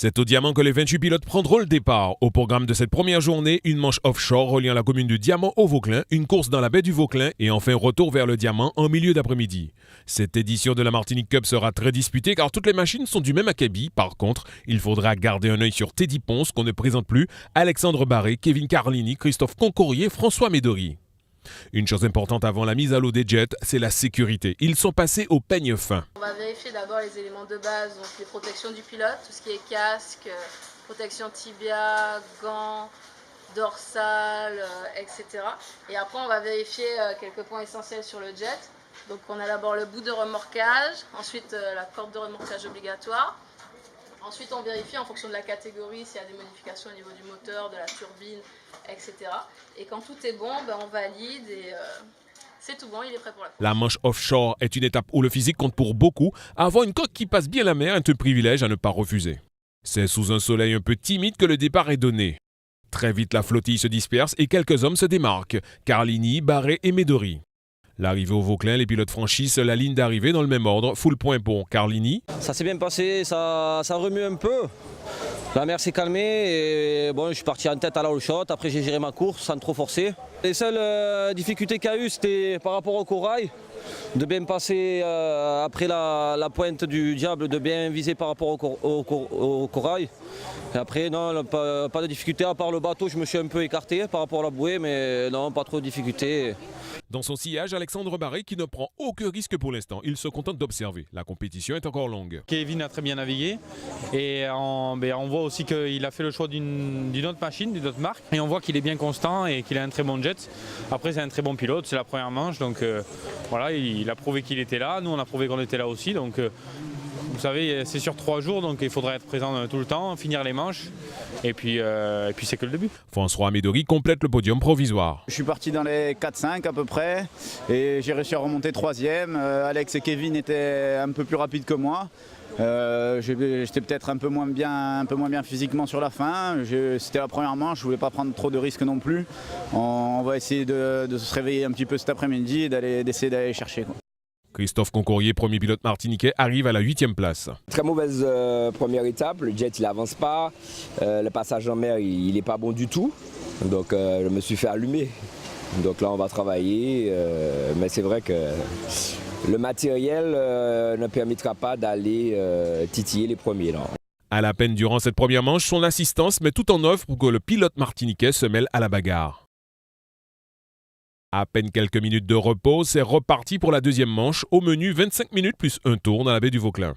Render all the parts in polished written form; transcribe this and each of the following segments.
C'est au Diamant que les 28 pilotes prendront le départ. Au programme de cette première journée, une manche offshore reliant la commune du Diamant au Vauclin, une course dans la baie du Vauclin et enfin retour vers le Diamant en milieu d'après-midi. Cette édition de la Martinique Cup sera très disputée car toutes les machines sont du même acabit. Par contre, il faudra garder un œil sur Teddy Ponce qu'on ne présente plus, Alexandre Barré, Kevin Carlini, Christophe Concourrier, François Médory. Une chose importante avant la mise à l'eau des jets, c'est la sécurité. Ils sont passés au peigne fin. On va vérifier d'abord les éléments de base, donc les protections du pilote, tout ce qui est casque, protection tibia, gants, dorsale, etc. Et après on va vérifier quelques points essentiels sur le jet. Donc on a d'abord le bout de remorquage, ensuite la corde de remorquage obligatoire. Ensuite, on vérifie en fonction de la catégorie s'il y a des modifications au niveau du moteur, de la turbine, etc. Et quand tout est bon, on valide et c'est tout bon, il est prêt pour la course. La manche offshore est une étape où le physique compte pour beaucoup. Avoir une coque qui passe bien la mer est un privilège à ne pas refuser. C'est sous un soleil un peu timide que le départ est donné. Très vite, la flottille se disperse et quelques hommes se démarquent. Carlini, Barré et Médory. L'arrivée au Vauclin, les pilotes franchissent la ligne d'arrivée dans le même ordre. Full point pour Carlini. Ça s'est bien passé, ça remue un peu. La mer s'est calmée et bon, je suis parti en tête à la all shot. Après, j'ai géré ma course sans trop forcer. Les seules difficultés qu'il y a eu, c'était par rapport au corail. De bien passer après la pointe du diable, de bien viser par rapport au corail. Et après, non, pas de difficulté, à part le bateau, je me suis un peu écarté par rapport à la bouée, mais non, pas trop de difficultés. Dans son sillage, Alexandre Barré qui ne prend aucun risque pour l'instant. Il se contente d'observer. La compétition est encore longue. Kevin a très bien navigué et on voit aussi qu'il a fait le choix d'une autre machine, d'une autre marque. Et on voit qu'il est bien constant et qu'il a un très bon jet. Après, c'est un très bon pilote, c'est la première manche. Donc voilà, il a prouvé qu'il était là. Nous, on a prouvé qu'on était là aussi. Donc vous savez, c'est sur 3 jours, donc il faudra être présent tout le temps, finir les manches. Et puis c'est que le début. François Médory complète le podium provisoire. Je suis parti dans les 4-5 à peu près et j'ai réussi à remonter 3e. Alex et Kevin étaient un peu plus rapides que moi. J'étais peut-être un peu moins bien physiquement sur la fin. C'était la première manche, je ne voulais pas prendre trop de risques non plus. On va essayer de se réveiller un petit peu cet après-midi et d'essayer d'aller chercher, quoi. Christophe Concourrier, premier pilote martiniquais, arrive à la 8e place. Très mauvaise première étape, le jet il avance pas, le passage en mer il n'est pas bon du tout, donc je me suis fait allumer. Donc là on va travailler, mais c'est vrai que le matériel ne permettra pas d'aller titiller les premiers. Là. À la peine durant cette première manche, son assistance met tout en œuvre pour que le pilote martiniquais se mêle à la bagarre. À peine quelques minutes de repos, c'est reparti pour la deuxième manche. Au menu, 25 minutes plus un tour dans la baie du Vauclin.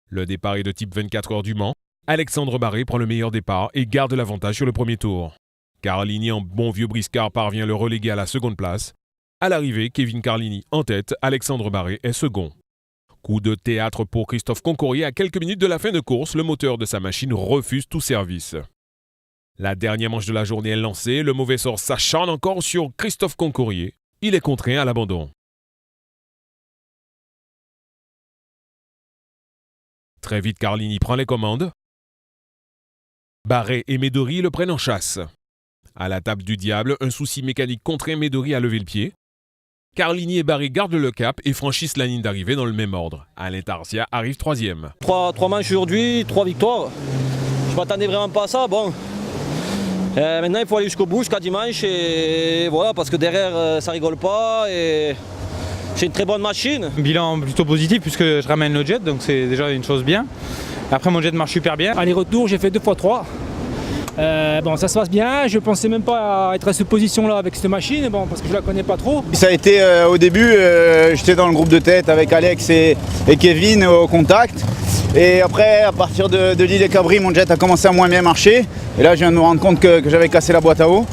Le départ est de type 24 heures du Mans. Alexandre Barré prend le meilleur départ et garde l'avantage sur le premier tour. Carlini, en bon vieux briscard, parvient le reléguer à la seconde place. À l'arrivée, Kevin Carlini en tête, Alexandre Barré est second. Coup de théâtre pour Christophe Concourrier. À quelques minutes de la fin de course, le moteur de sa machine refuse tout service. La dernière manche de la journée est lancée. Le mauvais sort s'acharne encore sur Christophe Concourrier. Il est contraint à l'abandon. Très vite, Carlini prend les commandes. Barré et Médory le prennent en chasse. À la table du diable, un souci mécanique contraint Médory à lever le pied. Carlini et Barré gardent le cap et franchissent la ligne d'arrivée dans le même ordre. Alain Tarsia arrive 3e. 3 manches aujourd'hui, 3 victoires. Je m'attendais vraiment pas à ça. Bon. Maintenant il faut aller jusqu'au bout, jusqu'à dimanche et voilà, parce que derrière ça rigole pas et c'est une très bonne machine. Bilan plutôt positif puisque je ramène le jet, donc c'est déjà une chose bien. Après mon jet marche super bien. Aller-retour, j'ai fait 2x3. Bon, ça se passe bien, je pensais même pas être à cette position-là avec cette machine, bon, parce que je la connais pas trop. Ça a été au début, j'étais dans le groupe de tête avec Alex et Kevin au contact. Et après, à partir de l'île des Cabris, mon jet a commencé à moins bien marcher. Et là, je viens de me rendre compte que j'avais cassé la boîte à eau.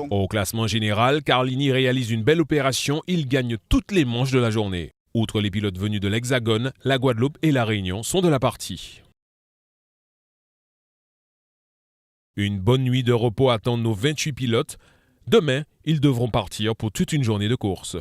Au classement général, Carlini réalise une belle opération. Il gagne toutes les manches de la journée. Outre les pilotes venus de l'Hexagone, la Guadeloupe et la Réunion sont de la partie. Une bonne nuit de repos attend nos 28 pilotes. Demain, ils devront partir pour toute une journée de course.